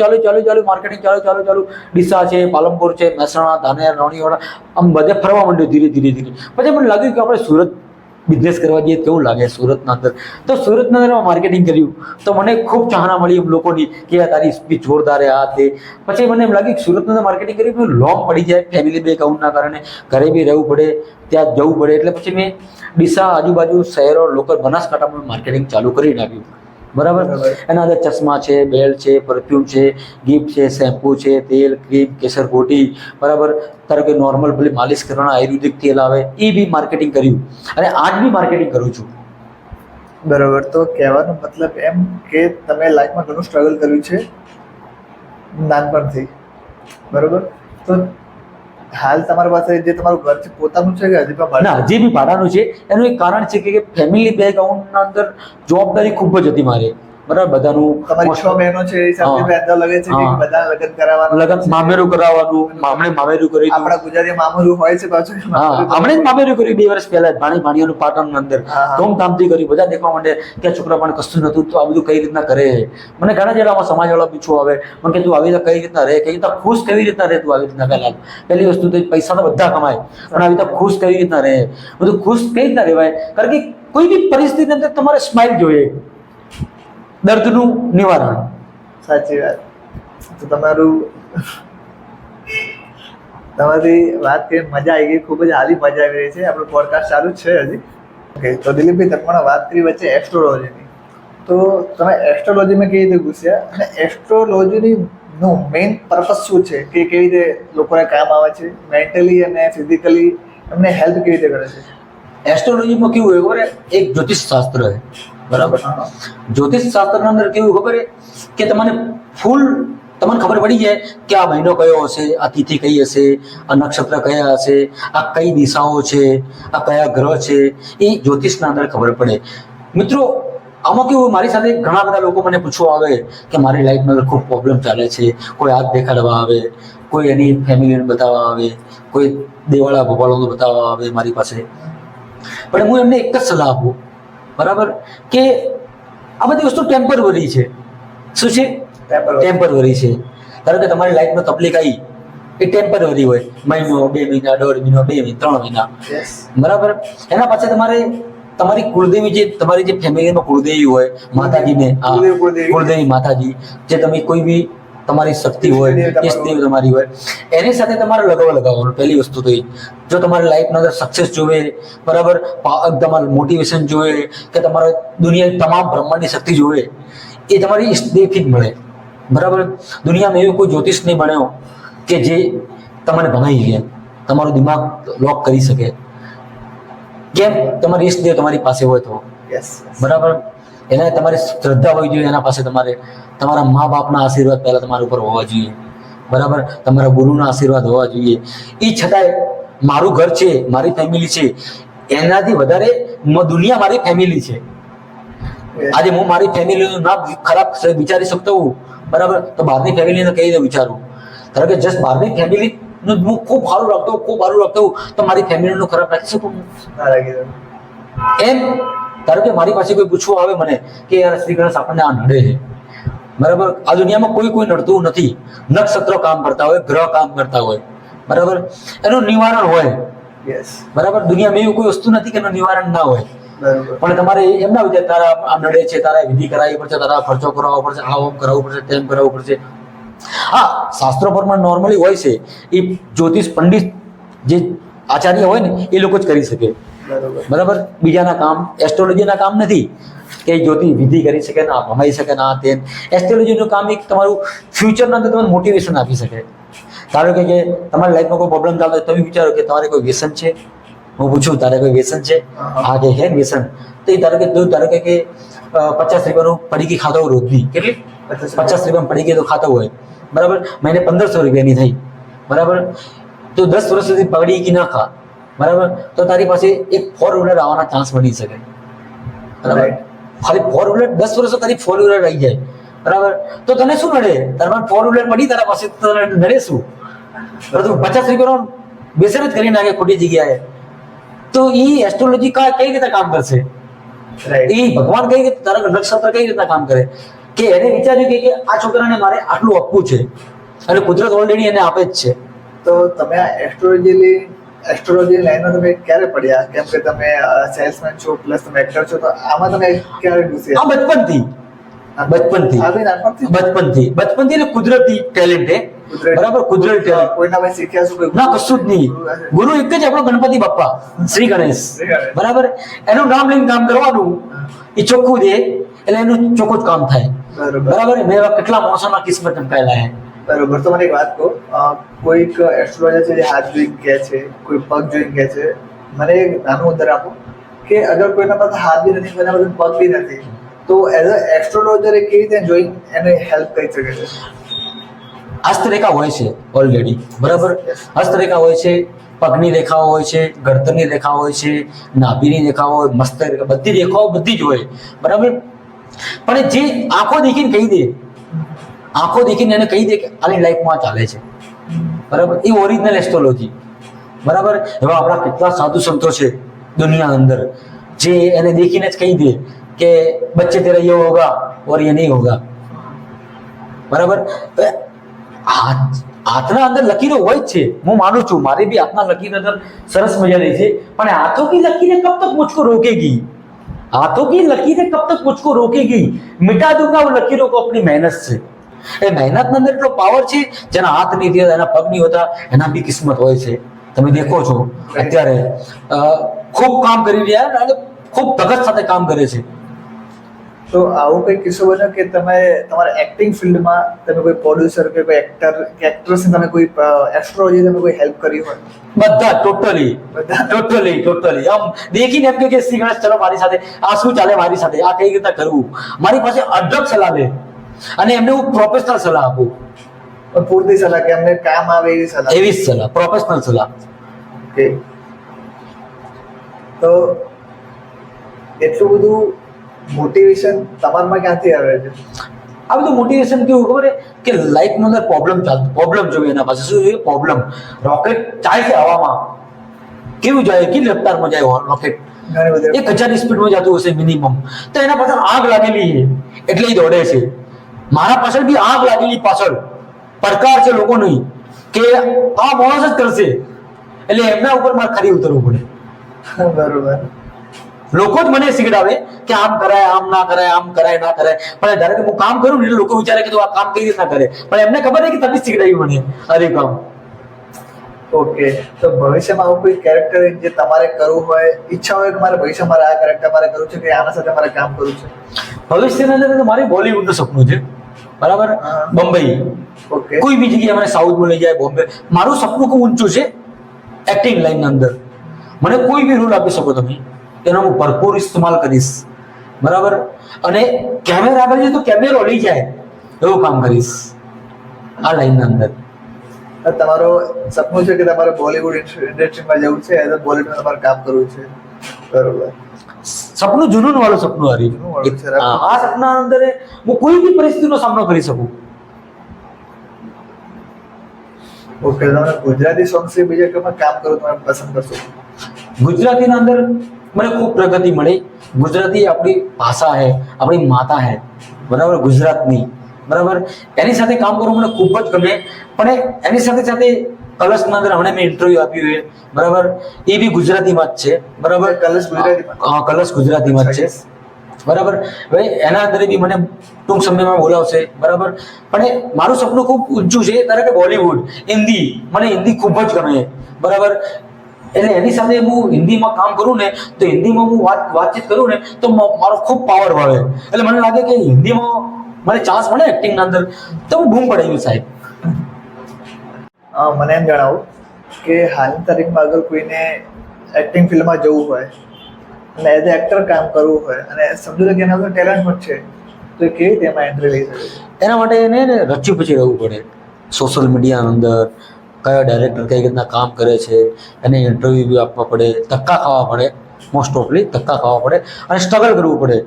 માર્કેટિંગ ચાલુ. ડીસા છે, પાલનપુર છે, મહેસાણા, ધાનેર, રણિયાવાડા, આમ બધે ફરવા માંડ્યું ધીરે ધીરે. પછી મને લાગ્યું કે આપણે સુરત બિઝનેસ કરવા જઈએ કેવું લાગે સુરતના અંદર. તો સુરતના અંદર માર્કેટિંગ કર્યું તો મને ખૂબ ચાહના મળી એમ લોકોની કે તારી સ્પીચ જોરદાર આ તે. પછી મને એમ લાગ્યું કે સુરતના અંદર માર્કેટિંગ કર્યું લોંગ પડી જાય, ફેમિલી બેકગ્રાઉન્ડના કારણે ઘરે બી રહેવું પડે, ત્યાં જવું પડે. એટલે પછી મેં ડીસા આજુબાજુ શહેરો, લોકલ બનાસકાંઠામાં માર્કેટિંગ ચાલુ કરી નાખ્યું. બરાબર, એના અંદર ચશ્મા છે, બેલ્ટ છે, પરફ્યુમ છે, ગિફ્ટ છે, શેમ્પુ છે, તેલ, ક્રીમ, કેસર ઘોટી. બરાબર, ધારો કે નોર્મલ પેલી માલિશ કરવાના આયુર્વેદિક તેલ આવે એ બી માર્કેટિંગ કર્યું અને આજ બી માર્કેટિંગ કરું છું. બરાબર, તો કહેવાનો મતલબ એમ કે તમે લાઈફમાં ઘણું સ્ટ્રગલ કર્યું છે નાનપણથી. બરાબર, તો હાલ તમારી પાસે જે તમારું ઘર છે પોતાનું છે કે હજી પણ ના, હજી બી ભાડાનું છે. એનું એક કારણ છે કે ફેમિલી બેકગ્રાઉન્ડના અંદર જવાબદારી ખૂબ જ હતી મારે. બરાબર, બધાનું તમારી 6 બહેનો છે એ સાથે બેંધા લગે છે કે બધા લગ્ન કરાવવાનું, લગ્ન મામેરું કરાવવાનું. મામેરું કર્યું. આપણા ગુજરાતી મામેરું હોય છે પાછું. હમણાં જ મામેરું કર્યું 2 વર્ષ પહેલા ભાણીઓનું પાટણની અંદર ધૂમધામથી કર્યું. બધા દેખવા માંડે કે છોકરા પણ કશું નતું, તો આ બધું કઈ રીતના કરે. મને ઘણા જેટલા સમાજવાળા પૂછવું આવે મને કે તું આવી રીતે કઈ રીતના રહે, કઈ રીતના ખુશ કેવી રીતના રહે તું આવી રીતના. પહેલી વસ્તુ તો પૈસા તો બધા કમાય, પણ આવી રીતે ખુશ કેવી રીતના રહે, બધું ખુશ કઈ રીતના રહેવાય. કારણ કે કોઈ બી પરિસ્થિતિ અંદર તમારે સ્માઇલ જોઈએ, દર્દનું નિવારણ. સાચી વાત. તો તમારી વાત કરીને મજા આવી ગઈ, ખૂબ જ હાલી મજા આવી રહી છે. આપણું પોડકાસ્ટ ચાલુ જ છે હજી. ઓકે, તો દિલીપભાઈ તમે વાત કરી વચ્ચે એસ્ટ્રોલોજીની, તો તમે એસ્ટ્રોલોજીમાં કેવી રીતે ઘૂસ્યા અને એસ્ટ્રોલોજીની નું મેઇન પર્પસ શું છે, કે કેવી રીતે લોકોને કામ આવે છે, મેન્ટલી અને ફિઝિકલી એમને હેલ્પ કેવી રીતે કરે છે? એસ્ટ્રોલોજીમાં કેવું હોય ખબર, એક જ્યોતિષ શાસ્ત્ર છે. બરાબર. જ્યોતિષ શાસ્ત્રના અંદર કેવું ખબર છે કે તમને ખબર પડી જાય કે આ મહિનો કયો હશે, આ તિથિ કઈ હશે, આ નક્ષત્ર કયા હશે, આ કઈ દિશાઓ છે, આ કયા ગ્રહ છે, એ જ્યોતિષના અંદર ખબર પડે. મિત્રો આમાં કેવું, મારી સાથે ઘણા બધા લોકો મને પૂછવા આવે કે મારી લાઈફમાં ખૂબ પ્રોબ્લેમ ચાલે છે, કોઈ હાથ દેખાડવા આવે, કોઈ એની ફેમિલીને બતાવવા આવે, કોઈ દેવાળા ભોપાળાનું બતાવવા આવે મારી પાસે. પણ હું એમને એક જ સલાહ આપું, બરાબર, કે આ બધી વસ્તુ ટેમ્પરરી છે. શું છે? ટેમ્પરરી છે. ધારો કે તમારી લાઈફમાં તકલીફ આવી, એ ટેમ્પરરી હોય, મહિનો, 2 મહિના, 1.5 મહિનો, 2 મહિના, 3 મહિના, બરાબર. એના પછી તમારી કુળદેવી, જે તમારી જે ફેમિલીમાં કુળદેવી હોય, માતાજીને, કુળદેવી માતાજી, જે તમે કોઈ બી તમારી શક્તિ હોય, ઈષ્ટદેવ તમારી હોય, એની સાથે તમારે લગાવવાનું. પહેલી વસ્તુ તો જો તમારી લાઈફના અંદર સક્સેસ જોવે, બરાબર, તમારું મોટિવેશન જોવે, કે તમારે દુનિયાની તમામ બ્રહ્માંડની શક્તિ જોવે, એ તમારી ઈષ્ટદેવથી જ મળે. બરાબર. દુનિયામાં એવો કોઈ જ્યોતિષ નહીં બન્યો કે જે તમને ભણાવી લે, તમારું દિમાગ લોક કરી શકે. કેમ? તમારી ઈષ્ટદેવ તમારી પાસે હોય તો, બરાબર. એને તમારી શ્રદ્ધા હોવી જોઈએ, એના પાસે તમારા મા બાપના આશીર્વાદ પહેલા તમારા ઉપર હોવા જોઈએ, બરાબર, તમારા ગુરુના આશીર્વાદ હોવા જોઈએ. એ છતાંય મારું ઘર છે, મારી ફેમિલી છે, એનાથી વધારે દુનિયા મારી ફેમિલી છે. આજે હું મારી ફેમિલીનું નામ ખરાબ વિચારી શકતો હું, બરાબર, તો બહારની ફેમિલીને કઈ રીતે વિચારું? ધારો કે જસ્ટ બહારની ફેમિલીનું હું ખૂબ સારું રાખતો હું, તો મારી ફેમિલીનું ખરાબ રાખી શકું એમ? ધારો કે મારી પાસે કોઈ પૂછવું આવે મને કે યાર શ્રી ગણેશ આપણને આ નડે છે, બરાબર. આ દુનિયામાં કોઈ નડતું નથી. નક્ષત્રો કામ કરતા હોય, ગ્રહ કામ કરતા હોય, બરાબર, એનું નિવારણ હોય, બરાબર. દુનિયામાં એવી કોઈ વસ્તુ નથી કે એનું નિવારણ ના હોય. પણ તમારે એમ ના વિચાર તારા આ નડે છે, તારા વિધિ કરાવવી પડશે, તારા ખર્ચો કરાવવો પડશે, આ ઓમ કરાવવું પડશે, તેમ કરાવવું પડશે. હા, શાસ્ત્રો પ્રમાણે નોર્મલી હોય છે, એ જ્યોતિષ પંડિત જે આચાર્ય હોય ને એ લોકો જ કરી શકે, બરાબર. બીજાના કામ, એસ્ટ્રોલોજીના કામ નથી કે જ્યોતિષ વિધિ કરી શકે, ના ભમાઈ શકે, ના તેમ. એસ્ટ્રોલોજીનું કામ એક તમારું ફ્યુચરના અંદર તમને મોટિવેશન આપી શકે. ધારો કે તમારી લાઈફમાં કોઈ પ્રોબ્લેમ ચાલતો હોય, તમે વિચારો કે તમારે કોઈ વ્યસન છે, હું પૂછું તારે કોઈ વ્યસન છે? હા, કે હે વ્યસન. તો એ ધારો કે 50 રૂપિયાનું પડીકી ખાતો હોય રોજની, કેટલી 50 રૂપિયાનું પડીકી તો ખાતો હોય, બરાબર, મહિને 1500 રૂપિયાની થઈ, બરાબર. તો 10 વર્ષ સુધી પડીકી ના ખા, બરાબર, તો તારી પાસે એક 4 વ્હીલર આવવાના ચાન્સ બની શકે, બરાબર. ખાલી 4 વ્હીલર 10 વર્ષ તારી 4 વ્હીલર આવી જાય, બરાબર, તો તને શું નડે? તારા 4 વ્હીલર પડી તારા પાસે, તને નડે શું? 50 રૂપિયાનો વ્યસન જ કરી નાખે ખોટી જગ્યાએ. તો એ એસ્ટ્રોલોજી કઈ રીતે કામ કરશે? એ ભગવાન કઈ રીતે, તારા નક્ષત્ર કઈ રીતના કામ કરે? કે એને વિચાર્યું કે આ છોકરાને મારે આટલું આપવું છે, અને કુદરત ઓલરેડી એને આપે જ છે. તો તમે આ એસ્ટ્રોલોજી લાઈનમાં તમે ક્યારે પડ્યા? કેમ કે તમે સેલ્સમેન છો પ્લસ તમે એક્ટર છો, તો આમાં તમે ક્યારે ઘૂસ્યા? હા, બચપનથી એટલે કુદરતી ટેલેન્ટ હે, બરાબર. કુદરતી ટેલેન્ટ કોઈના પાસે શીખ્યા છો? ના, કશું જ નહીં. ગુરુ એક જ આપણો ગણપતિ બાપ્પા, શ્રી ગણેશ, બરાબર. એનું નામ લઈને કામ કરવાનું, એ ચોખ્ખું દે એટલે એનું ચોખ્ખું જ કામ થાય, બરાબર. મેં કેટલા માણસોના કિસ્મત ચમકાયેલા હે. બરોબર. તો મને એક વાત કહો, કોઈક એસ્ટ્રોલોજર છે જે હાથ જોઈને કહે છે, કોઈ પગ જોઈને કહે છે. મને એક નાનું ઉદાહરણ આપો કે અગર કોઈના પાસે હાથ બી નથી, કોઈના પાસે પગ બી નથી, તો એઝ અ એસ્ટ્રોલોજર એ કેવી રીતે જોઈને એને હેલ્પ કરી શકે છે? હસ્તરેખા હોય છે ઓલરેડી, બરાબર. હસ્તરેખા હોય છે, પગની રેખાઓ હોય છે, ગરદનની રેખા હોય છે, નાભીની રેખા હોય, મસ્તક રેખા, બધી રેખાઓ બધી જ હોય, બરાબર. પણ જે આંખો દેખીને કહી દે, આંખો દેખીને એને કહી દે કે આની લાઈફમાં ચાલે છે, બરાબર, એ ઓરિજિનલ એસ્ટ્રોલોજી, બરાબર. એવા આપણા કેટલા સાધુ સંતો છે દુનિયા અંદર જે એને દેખીને જ કહી દે કે બચ્ચે તેરા યે હોગા ઓર યે નહીં હોગા, બરાબર. હાથના અંદર લકીરો હોય જ છે, હું માનું છું, મારી બી હાથના લકીર અંદર સરસ મજાની છે. પણ હાથों की लकीरें कब तक मुझको रोकेगी? हाथों की लकीरें कब तक मुझको रोकेगी? मिटा दूंगा वो लकीरों को अपनी मेहनत से. એ મહેનતના અંદર એટલો પાવર છે, જેના હાથ નહીં હોતા, એના પગ નહીં હોતા, એના બી કિસ્મત હોય છે. તમે દેખો છો અત્યારે ખૂબ કામ કરી રહ્યા અને ખૂબ ધગત સાથે કામ કરે છે, તો આવું કોઈ કિસ્સો બન્યો કે તમે તમારા એક્ટિંગ ફિલ્ડમાં તમે કોઈ પ્રોડ્યુસર કે કોઈ એક્ટર કે એક્ટ્રેસને તમે કોઈ એસ્ટ્રોલોજી તમે કોઈ હેલ્પ કરી હોય? બધા ટોટલી આમ દેખીને એમ કે શ્રી ગણેશ ચલો મારી સાથે આ શું ચાલે, મારી સાથે આ કઈ રીતે કરવું, મારી પાસે અઢળક સલાહ લે અને એમને હું પ્રોફેશનલ સલાહ આપું. પણ પૂરતી સલાહ કે અમને કામ આવે એવી સલાહ? એવી જ સલાહ, પ્રોફેશનલ સલાહ. ઓકે. તો એટલું બધું મોટિવેશન તમારામાં ક્યાંથી આવે છે? આ બધું મોટિવેશન કેવું ખબર કે લાઈફનો અંદર પ્રોબ્લેમ જોઈએ એના પાસે. શું જોઈએ? પ્રોબ્લેમ. રોકેટ જાય છે હવામાં, કેવું જાય, કેટલી રફતારમાં જાય રોકેટ? 1000 સ્પીડમાં જતું હશે મિનિમમ. તો એના પાછળ આગ લાગેલી છે એટલે એ દોડે છે. મારા પાછળ બી આગ લાગેલી, પાછળ પડકાર છે લોકોની કે આ માણસ જ કરશે, એટલે એમના ઉપર મારે ખરી ઉતરવું પડે. બરોબર. લોકો જ મને શીખડાવે કે આમ કરાય, આમ ના કરાય, આમ કરાય ના કરાય. પણ જ્યારે હું કામ કરું ને એટલે લોકો વિચારે કે તું આ કામ કઈ રીતના કરે, પણ એમને ખબર નહીં કે તમે શીખડાવ્યું મને અરે કામ. ઓકે. તો ભવિષ્યમાં આવું કોઈ કેરેક્ટર જે તમારે કરવું હોય, ઈચ્છા હોય કે મારે ભવિષ્યમાં મારે આ કેરેક્ટર મારે કરવું છે કે આના સાથે મારે કામ કરવું છે? ભવિષ્યના અંદર તો મારી બોલિવૂડનું સપનું છે, બરાબર. બંબઈ, ઓકે. કોઈ બી જગ્યાએ મને સાઉથમાં લઈ જાય, બોમ્બે. મારું સપનું ખૂબ ઊંચું છે એક્ટિંગ લાઈનના અંદર. મને કોઈ બી રોલ આપી શકો તમે, એનો હું ભરપૂર ઇસ્તેમાલ કરીશ, બરાબર. અને કેમેરા આગળ જઈએ તો કેમેરો લઈ જાય એવું કામ કરીશ આ લાઈનના અંદર. તમારો સપનું છે કે તમારે બોલિવૂડ ઇન્ડસ્ટ્રીમાં જવું છે, એઝ અ બોલિવૂડમાં તમારે કામ કરવું છે, બરોબર. સપનું જૂનું વાળું સપનું હાર્યું. આ સપના અંદર હું કોઈ બી પરિસ્થિતિનો સામનો કરી શકું. ઓકે. તમે ગુજરાતી સોંગ થી બીજા કમાં કામ કરો તમે પસંદ કરશો? ગુજરાતીના અંદર મને ખૂબ પ્રગતિ મળી. ગુજરાતી આપણી ભાષા હે, આપણી માતા હે, બરાબર, ગુજરાતની, બરાબર. એની સાથે કામ કરવું મને ખૂબ જ ગમે. પણ એની સાથે સાથે કલશના અંદર હમણાં મેં ઇન્ટરવ્યુ આપ્યું છે, બરાબર, એ બી ગુજરાતીમાં જ છે, બરાબર. કલશ ગુજરાતીમાં? હા, કલશ ગુજરાતીમાં જ છે, બરાબર. હવે એના અંદર બી મને ટૂંક સમયમાં બોલાવશે, બરાબર. પણ મારું સપનું ખૂબ ઊંચું છે, કારણ કે બોલિવૂડ, હિન્દી, મને હિન્દી ખૂબ જ ગમે, બરાબર. એટલે એની સાથે હું હિન્દીમાં કામ કરું ને તો હિન્દીમાં હું વાતચીત કરું ને તો મારો ખૂબ પાવર આવે. એટલે મને લાગે કે હિન્દીમાં મને ચાન્સ મળે એક્ટિંગના અંદર તો હું બૂમ પડાવ્યું સાહેબ. મને એમ જણાવો કે હાલની તારીખમાં અગર કોઈને એક્ટિંગ ફિલ્ડમાં જવું હોય અને એઝ એક્ટર કામ કરવું હોય અને સમજો કે એના અંદર ટેલેન્ટ પણ છે, તો એ કેવી રીતે એમાં એન્ટ્રી લઈ શકે? એના માટે એને રચ્યું પછી રહેવું પડે. સોશિયલ મીડિયાની અંદર કયા ડાયરેક્ટર કઈ રીતના કામ કરે છે એને ઇન્ટરવ્યૂ બી આપવા પડે, ધક્કા ખાવા પડે, મોસ્ટ ઓફલી ધક્કા ખાવા પડે અને સ્ટ્રગલ કરવું પડે.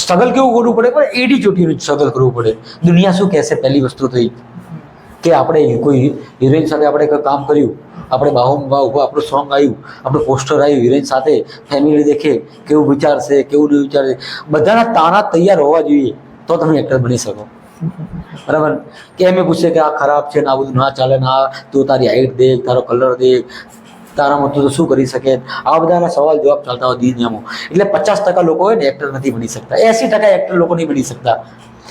સ્ટ્રગલ કેવું કરવું પડે? પણ એડી ચોટીનું સ્ટ્રગલ કરવું પડે. દુનિયા શું કહેશે? પહેલી વસ્તુ થઈ કે આપણે કોઈ હિરોઈન સાથે આપણે કોઈ કામ કર્યું, આપણે બાહુમાં ઉભા, આપણું સોંગ આવ્યું, આપણું પોસ્ટર આવ્યું, હિરોઈન સાથે ફેમિલી દેખે, કેવું વિચારશે, કેવું નહીં વિચારશે, બધાના તાના તૈયાર હોવા જોઈએ તો તમે એક્ટર બની શકો, બરાબર. કે એમ પૂછે કે આ ખરાબ છે ને આ બધું ના ચાલે ને આ તું તારી હાઈટ દેખ, તારો કલર દેખ, તારામાં તું તો શું કરી શકે, આ બધાના સવાલ જવાબ ચાલતા હોય દુનિયામાં. એટલે 50% લોકો હોય ને એક્ટર નથી બની શકતા, 80% એક્ટર લોકો નહીં બની શકતા.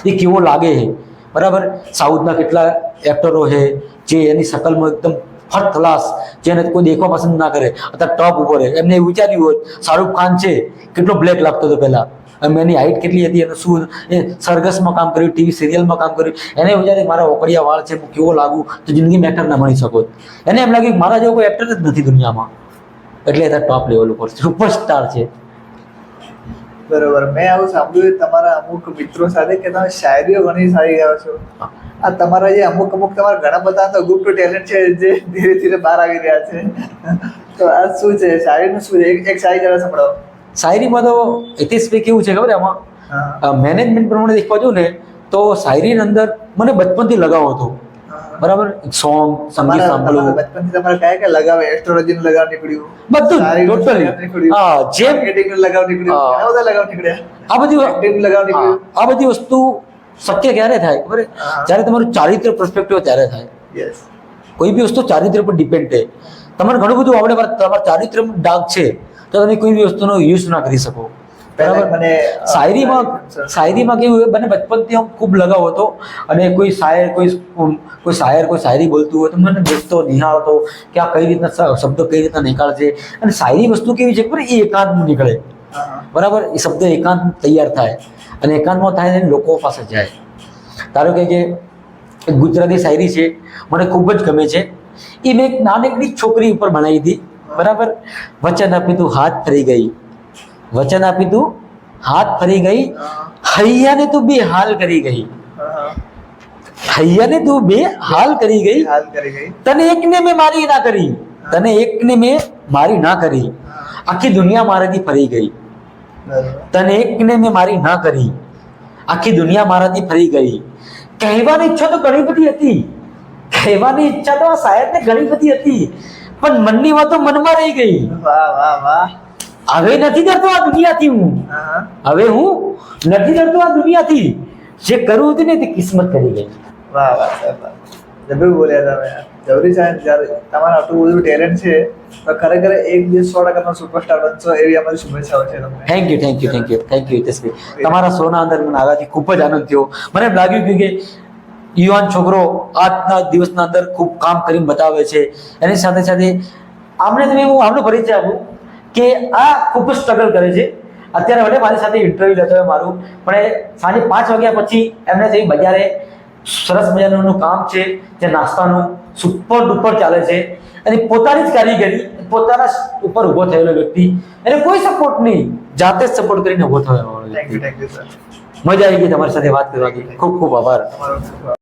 એ કેવો લાગે છે, બરાબર. સાઉથના કેટલા એક્ટરો છે જે એની શકલમાં એકદમ ફર્સ્ટ ક્લાસ, જેને કોઈ દેખવા પસંદ ના કરે, અત્યારે ટોપ ઉપર છે. એમને વિચાર્યું હોત શાહરુખ ખાન છે કેટલો બ્લેક લાગતો હતો પહેલા, એની હાઈટ કેટલી હતી અને શું એ સરઘસમાં કામ કર્યું, ટીવી સિરિયલમાં કામ કર્યું, એને વિચારે મારા ઓકડિયા વાળ છે હું કેવો લાગુ, તો જિંદગીમાં એક્ટર ના બની શકો. એને એમ લાગ્યું મારા જેવો કોઈ એક્ટર જ નથી દુનિયામાં, એટલે એ ટોપ લેવલ ઉપર સુપરસ્ટાર છે. બરોબર. મેં આવું સાંભળ્યું તમારા અમુક મિત્રો સાથે કે તમે શાયરીઓ ઘણી સારી ગાઓ છો. આ તમારા જે અમુક તમારા ઘણા બધા તો ગુપ્ત ટેલેન્ટ છે જે ધીરે ધીરે બહાર આવી રહ્યા છે. તો આ શું છે શાયરીનું? શું છે? એક શાયરી જરા સંભળાવો. શાયરીમાં તો હિતેશભાઈ કેવું છે ખબર? એમાં મેનેજમેન્ટ પ્રમાણે દેખવા જો ને તો શાયરીની અંદર મને બચપનથી લગાવ હતો, બરાબર. સોંગ, સંગીત સાંભળવું. બચપનથી તમારે કયા લગાવે? એસ્ટ્રોલોજીનું લગાવ નીકળ્યું, બધું ટોટલી. હા, જે માર્કેટિંગનું લગાવ નીકળ્યું, ઘણા બધા લગાવ નીકળ્યા. આ બધી એક્ટિંગનું લગાવ નીકળ્યું. આ બધી વસ્તુ શક્ય ક્યારે થાય ખબર? જ્યારે તમારું ચારિત્ર પરસ્પેક્ટિવ ત્યારે થાય. યસ. કોઈ બી વસ્તુ ચારિત્ર પર ડિપેન્ડ છે. તમારે ઘણું બધું આવડે પણ તમારા ચારિત્રમાં ડાઘ છે તો તમે કોઈ બી વસ્તુનો યુઝ ના કરી શકો, બરાબર. મને શાયરીમાં કેવું હોય, મને બચપનથી આમ ખૂબ લગાવ હતો અને કોઈ શાયર કોઈ શાયરી બોલતું હોય તો મને બેસતો, નિહાળતો કે આ કઈ રીતના શબ્દો કઈ રીતના નીકળશે. અને શાયરી વસ્તુ કેવી છે ખબર? એ એકાંતમાં નીકળે. હા. બરાબર, એ શબ્દ એકાંત તૈયાર થાય અને એકાંતમાં થાય ને લોકો પાસે જાય. ધારો કે જે એક ગુજરાતી શાયરી છે મને ખૂબ જ ગમે છે, એ મેં એક નાનકડી છોકરી ઉપર બનાવી હતી. બરાબર, વચન આપી તું હાથ ફરી ગઈ, વચન આપી તું હાથ ફરી ગઈ, હૈયાને તું બે હાલ કરી ગઈ, હૈયાને તું બે હાલ કરી ગઈ, હાલ કરી ગઈ, તને એકને મેં મારી ના કરી, તને એકને મેં મારી ના કરી, આખી દુનિયા મારાથી ફરી ગઈ, બરોબર. તને એકને મેં મારી ના કરી, આખી દુનિયા મારાથી ફરી ગઈ. કહેવાની ઈચ્છા તો ઘણી બધી હતી, કહેવાની ઈચ્છા તો આ શાયદને ઘણી બધી હતી, પણ મનની વાતો મનમાં રહી ગઈ. વાહ વાહ વાહ. હવે નથી ડરતો આ દુનિયાથી હું, હા. હવે હું નથી ડરતો આ દુનિયાથી, જે કરવું હતું ને તે કિસ્મત કરી ગઈ. વાહ વાહ સાહેબ વાહ. જબરું બોલ્યા તમે યાર. જબરી સાહેબ, જ્યારે તમારું આટલું બધું ટેલેન્ટ છે તો ખરેખર એક દિવસ 100% સુપરસ્ટાર બનશો એવી અમારી શુભેચ્છાઓ છે તમને. Thank you thank you thank you thank you Hiteshbhai. તમારા શોના અંદર મને આવવાથી ખૂબ જ આનંદ થયો. મને એમ લાગ્યું કે યુવાન છોકરો આજના દિવસના અંદર ખૂબ કામ કરીને બતાવે છે. એની સાથે સાથે આમને તમે હું આમનો પરિચય આપું કે આ ખૂબ જ સ્ટ્રગલ કરે છે. અત્યારે ભલે મારી સાથે ઇન્ટરવ્યુ લેતો હોય મારું, પણ એ સાંજે 5 વાગ્યા પછી એમને જઈ બજારે સરસ મજાનું કામ છે જે નાસ્તાનું સુપર ડુપર ચાલે છે, અને પોતાની જ કારીગરી, પોતાના ઉપર ઊભો થયેલો વ્યક્તિ, એને કોઈ સપોર્ટ નહીં, જાતે જ સપોર્ટ કરીને ઊભો થયો થેન્ક યુ સર. મજા આવી ગઈ તમારી સાથે વાત કરવાથી. ખૂબ ખૂબ આભાર. તમારો